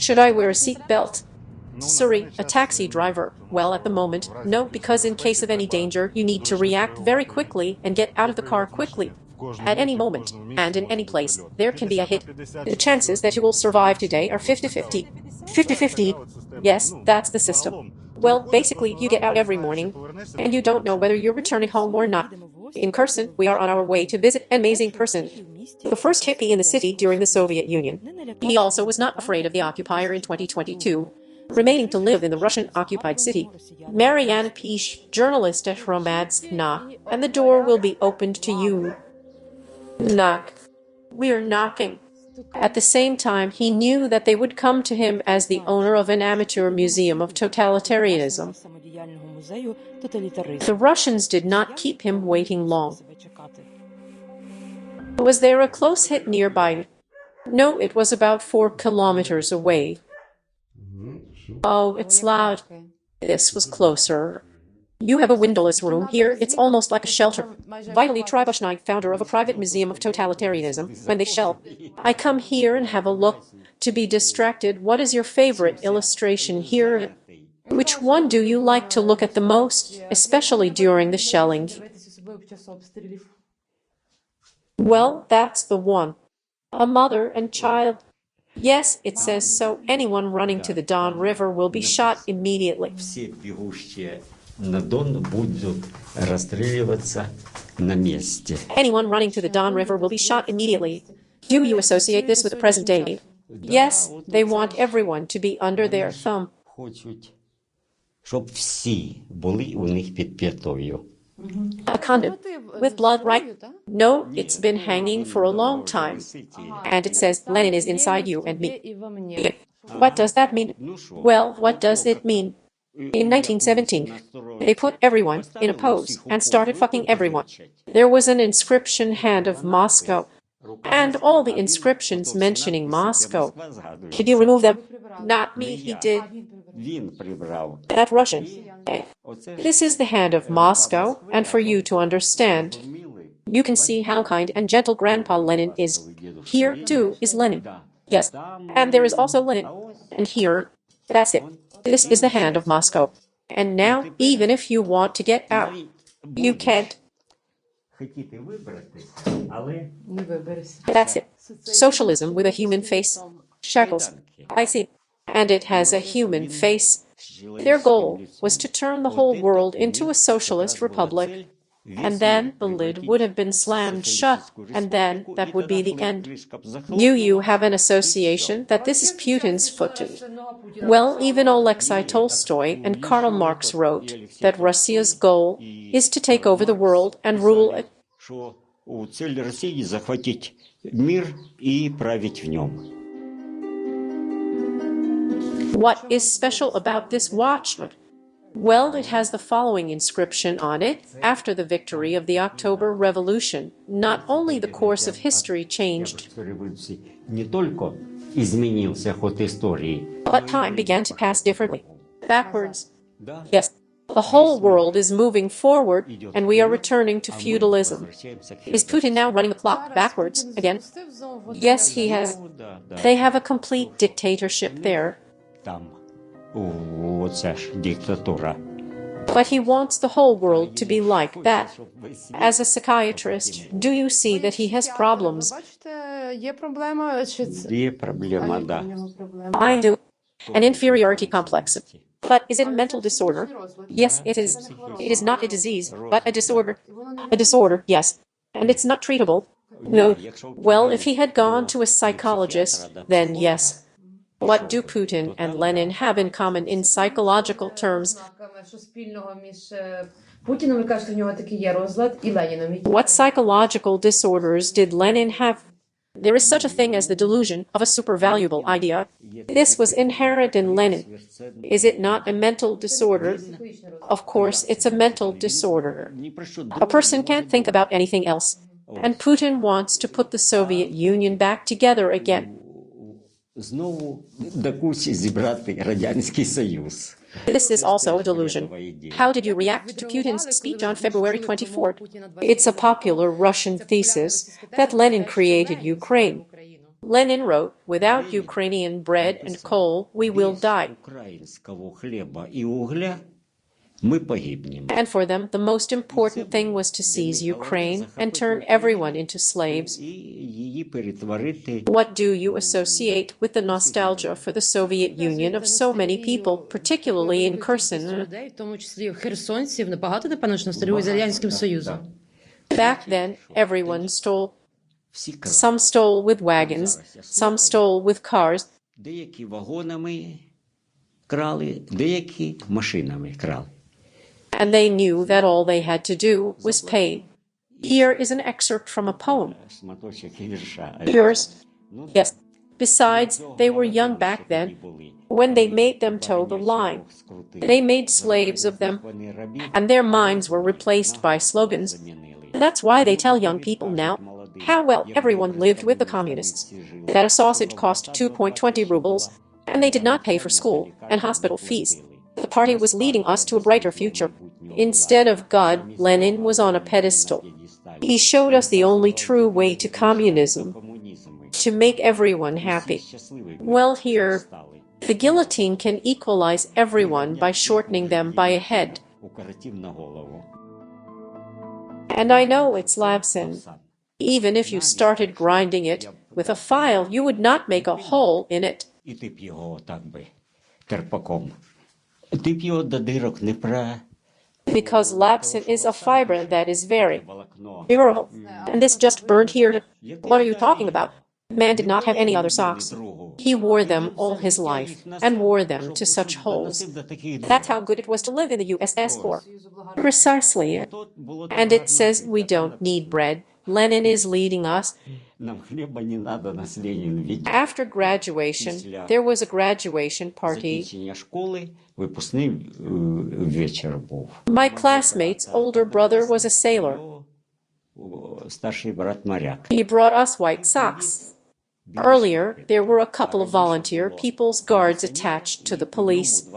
Should I wear a seat belt? Sorry, a taxi driver. Well, at the moment, no, because in case of any danger, you need to react very quickly and get out of the car quickly. At any moment, and in any place, there can be a hit. The chances that you will survive today are 50-50. 50-50. Yes, that's the system. Well, basically, you get out every morning, and you don't know whether you're returning home or not. In Kherson, we are on our way to visit an amazing person, the first hippie in the city during the Soviet Union. He also was not afraid of the occupier in 2022, remaining to live in the Russian-occupied city. Marianne Pish, journalist at hromadske, and the door will be opened to you. Knock. We are knocking. At the same time, he knew that they would come to him as the owner of an amateur museum of totalitarianism. The Russians did not keep him waiting long. Was there a close hit nearby? No, it was about 4 kilometers away. Oh, it's loud. This was closer. You have a windowless room here. It's almost like a shelter. Vitaly Trybushnyi, founder of a private museum of totalitarianism, when they shell. I come here and have a look. To be distracted, what is your favorite illustration here? Which one do you like to look at the most, especially during the shelling? Well, that's the one. A mother and child. Yes, it says so. Anyone running to the Don River will be shot immediately. Anyone running to the Don River will be shot immediately. Do you associate this with the present day? Yes, they want everyone to be under their thumb. A condom. With blood, right? No, it's been hanging for a long time. And it says Lenin is inside you and me. What does that mean? Well, what does it mean? In 1917, they put everyone in a pose and started fucking everyone. There was an inscription, Hand of Moscow, and all the inscriptions mentioning Moscow. Did you remove them? Not me, he did. That Russian. This is the Hand of Moscow, and for you to understand, you can see how kind and gentle Grandpa Lenin is. Here, too, is Lenin. Yes, and there is also Lenin. And here, that's it. This is the Hand of Moscow. And now, even if you want to get out, you can't. That's it. Socialism with a human face. Shackles. I see. And it has a human face. Their goal was to turn the whole world into a socialist republic. And then the lid would have been slammed shut, and then that would be the end. You have an association that this is Putin's foot. Well, even Alexei Tolstoy and Karl Marx wrote that Russia's goal is to take over the world and rule it. What is special about this watch? Well, it has the following inscription on it. After the victory of the October Revolution, not only the course of history changed, but time began to pass differently. Backwards. Yes, the whole world is moving forward, and we are returning to feudalism. Is Putin now running the clock backwards again? Yes, he has. They have a complete dictatorship there. But he wants the whole world to be like that. As a psychiatrist, do you see that he has problems? I do. An inferiority complex. But is it a mental disorder? Yes, it is. It is not a disease, but a disorder. A disorder, yes. And it's not treatable? No. Well, if he had gone to a psychologist, then yes. What do Putin and Lenin have in common in psychological terms? What psychological disorders did Lenin have? There is such a thing as the delusion of a super-valuable idea. This was inherent in Lenin. Is it not a mental disorder? Of course, it's a mental disorder. A person can't think about anything else. And Putin wants to put the Soviet Union back together again. This is also a delusion. How did you react to Putin's speech on February 24th? It's a popular Russian thesis that Lenin created Ukraine. Lenin wrote, "Without Ukrainian bread and coal, we will die." And for them, the most important thing was to seize Ukraine and turn everyone into slaves. What do you associate with the nostalgia for the Soviet Union of so many people, particularly in Kherson? Back then, everyone stole. Some stole with wagons, some stole with cars. And they knew that all they had to do was pay. Here is an excerpt from a poem. Yours? Yes. Besides, they were young back then. When they made them toe the line, they made slaves of them, and their minds were replaced by slogans. That's why they tell young people now how well everyone lived with the communists, that a sausage cost 2.20 rubles, and they did not pay for school and hospital fees. The party was leading us to a brighter future. Instead of God, Lenin was on a pedestal. He showed us the only true way to communism, to make everyone happy. Well, here, the guillotine can equalize everyone by shortening them by a head. And I know it's lapsin. Even if you started grinding it with a file, you would not make a hole in it. Because lapsin is a fiber that is very durable. And this just burned here. What are you talking about? Man did not have any other socks. He wore them all his life and wore them to such holes. That's how good it was to live in the USSR. Precisely. And it says we don't need bread. Lenin is leading us. After graduation, there was a graduation party. My classmate's older brother was a sailor. He brought us white socks. Earlier, there were a couple of volunteer people's guards attached to the police,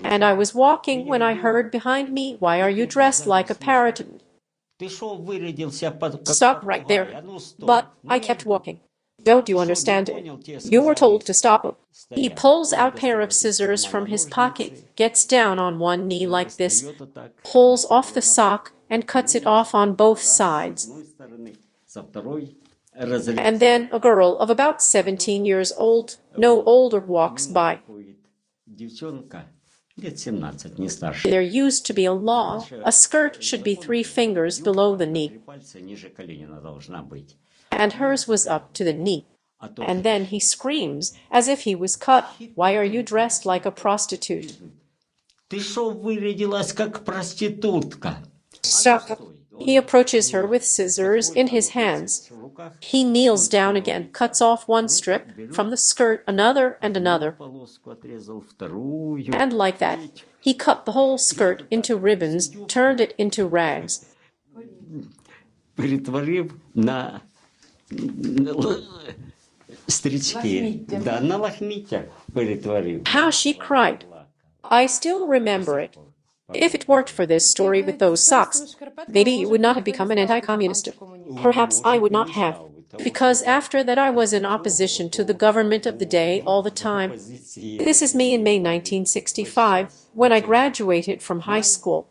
and I was walking when I heard behind me, "Why are you dressed like a parrot?" Stop right there. But I kept walking. Don't you understand? You were told to stop. He pulls out a pair of scissors from his pocket, gets down on one knee like this, pulls off the sock, and cuts it off on both sides. And then a girl of about 17 years old, no older, walks by. There used to be a law. A skirt should be 3 fingers below the knee. And hers was up to the knee. And then he screams, as if he was cut, "Why are you dressed like a prostitute?" Stop. He approaches her with scissors in his hands. He kneels down again, cuts off one strip, from the skirt another and another. And like that, he cut the whole skirt into ribbons, turned it into rags. How she cried. I still remember it. If it weren't for this story with those socks, maybe you would not have become an anti-communist. Perhaps I would not have, because after that I was in opposition to the government of the day all the time. This is me in May 1965, when I graduated from high school.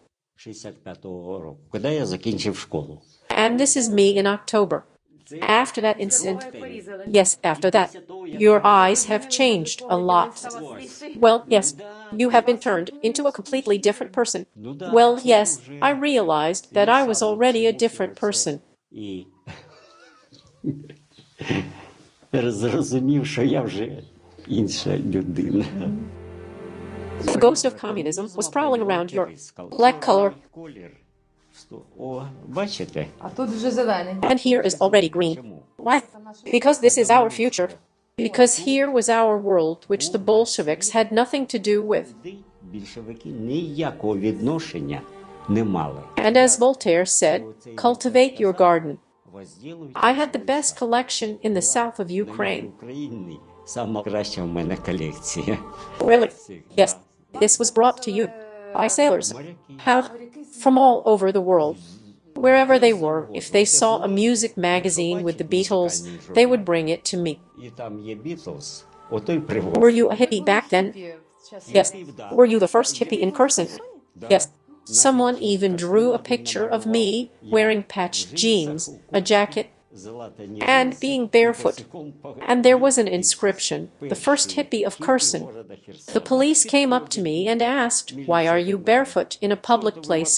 And this is me in October. After that incident, yes, after that, your eyes have changed a lot. Well, yes, you have been turned into a completely different person. Well, yes, I realized that I was already a different person. The ghost of communism was prowling around your black color. And here is already green. Why? Because this is our future. Because here was our world, which the Bolsheviks had nothing to do with. And as Voltaire said, cultivate your garden. I had the best collection in the south of Ukraine. Really? Yes. This was brought to you by sailors. How? From all over the world. Wherever they were, if they saw a music magazine with the Beatles, they would bring it to me. Were you a hippie back then? Yes. Were you the first hippie in Kherson? Yes. Someone even drew a picture of me wearing patched jeans, a jacket, and being barefoot. And there was an inscription, "The first hippie of Kherson." The police came up to me and asked, "Why are you barefoot in a public place?"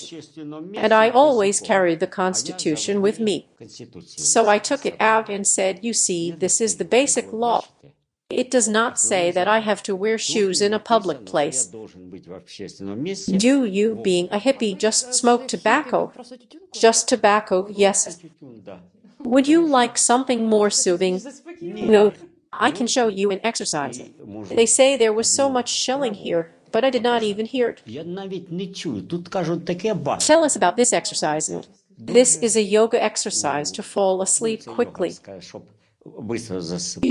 And I always carried the Constitution with me. So I took it out and said, "You see, this is the basic law. It does not say that I have to wear shoes in a public place. Do you, being a hippie, just smoke tobacco?" Just tobacco, yes. Would you like something more soothing? No. I can show you an exercise. They say there was so much shelling here, but I did not even hear it. Tell us about this exercise. This is a yoga exercise to fall asleep quickly.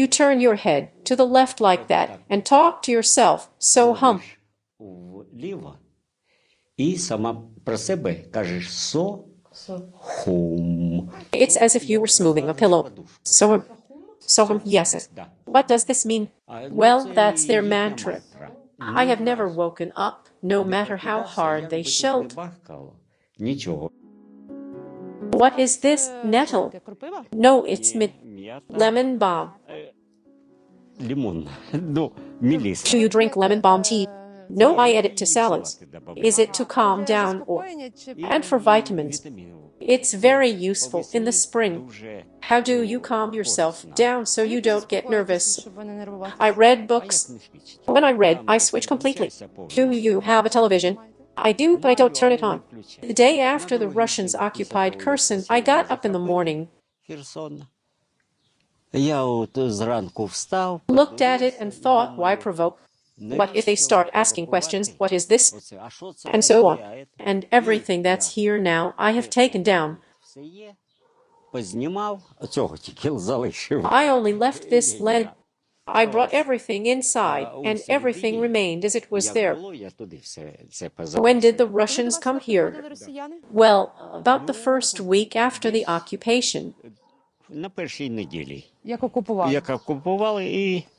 You turn your head to the left like that and talk to yourself, so hum. It's as if you were smoothing a pillow. So yes. What does this mean? Well, that's their mantra. I have never woken up, no matter how hard they shelled. What is this? Nettle? No, it's lemon balm. Do you drink lemon balm tea? No, I add it to salads. Is it to calm down and for vitamins? It's very useful in the spring. How do you calm yourself down so you don't get nervous? I read books. When I read, I switch completely. Do you have a television? I do, but I don't turn it on. The day after the Russians occupied Kherson, I got up in the morning, looked at it and thought, why provoke? What if they start asking questions? What is this? And so on. And everything that's here now, I have taken down. I only left this lead. I brought everything inside, and everything remained as it was there. When did the Russians come here? Well, about the first week after the occupation.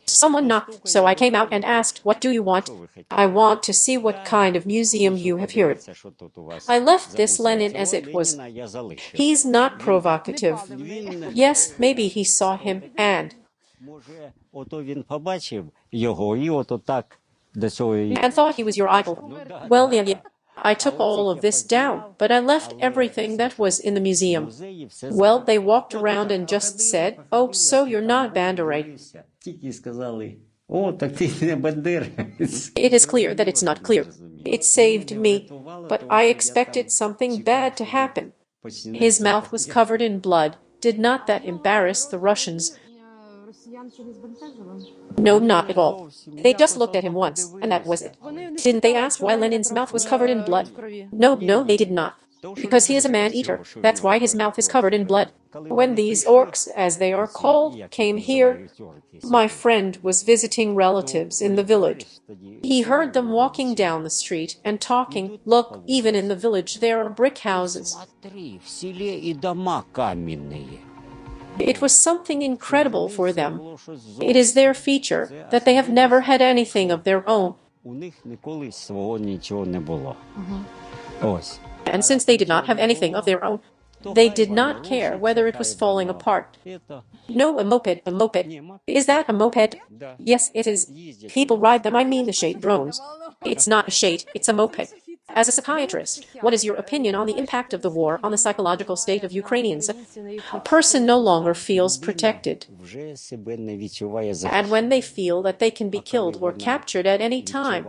Someone knocked, so I came out and asked, "What do you want?" "I want to see what kind of museum you have here." I left this Lenin as it was. He's not provocative. Yes, maybe he saw him and thought he was your idol. Well, yeah. I took all of this down, but I left everything that was in the museum. Well, they walked around and just said, "Oh, so you're not Banderai." It is clear that it's not clear. It saved me, but I expected something bad to happen. His mouth was covered in blood. Did not that embarrass the Russians? No, not at all. They just looked at him once, and that was it. Didn't they ask why Lenin's mouth was covered in blood? No, they did not. Because he is a man-eater. That's why his mouth is covered in blood. When these orcs, as they are called, came here, my friend was visiting relatives in the village. He heard them walking down the street and talking. Look, even in the village there are brick houses. It was something incredible for them. It is their feature that they have never had anything of their own. And since they did not have anything of their own, they did not care whether it was falling apart. No, a moped. Is that a moped? Yes, it is. People ride them, I mean the shade drones. It's not a shade, it's a moped. As a psychiatrist, what is your opinion on the impact of the war on the psychological state of Ukrainians? A person no longer feels protected. And when they feel that they can be killed or captured at any time,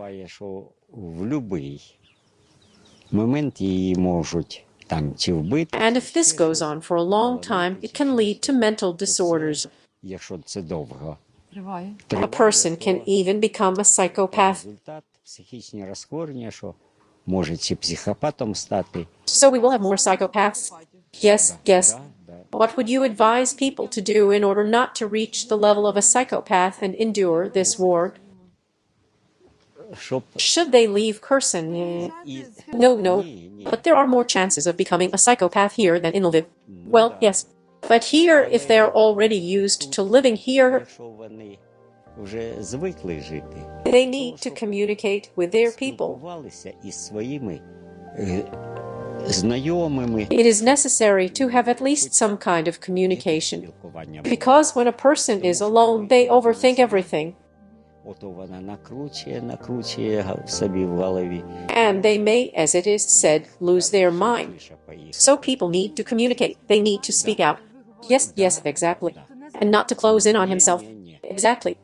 and if this goes on for a long time, it can lead to mental disorders. A person can even become a psychopath. So we will have more psychopaths? Yes. What would you advise people to do in order not to reach the level of a psychopath and endure this war? Should they leave Kherson? No. But there are more chances of becoming a psychopath here than in Lviv. Well, yes. But here, if they're already used to living here, they need to communicate with their people. It is necessary to have at least some kind of communication. Because when a person is alone, they overthink everything. And they may, as it is said, lose their mind. So people need to communicate. They need to speak out. Yes, exactly. And not to close in on himself. Exactly.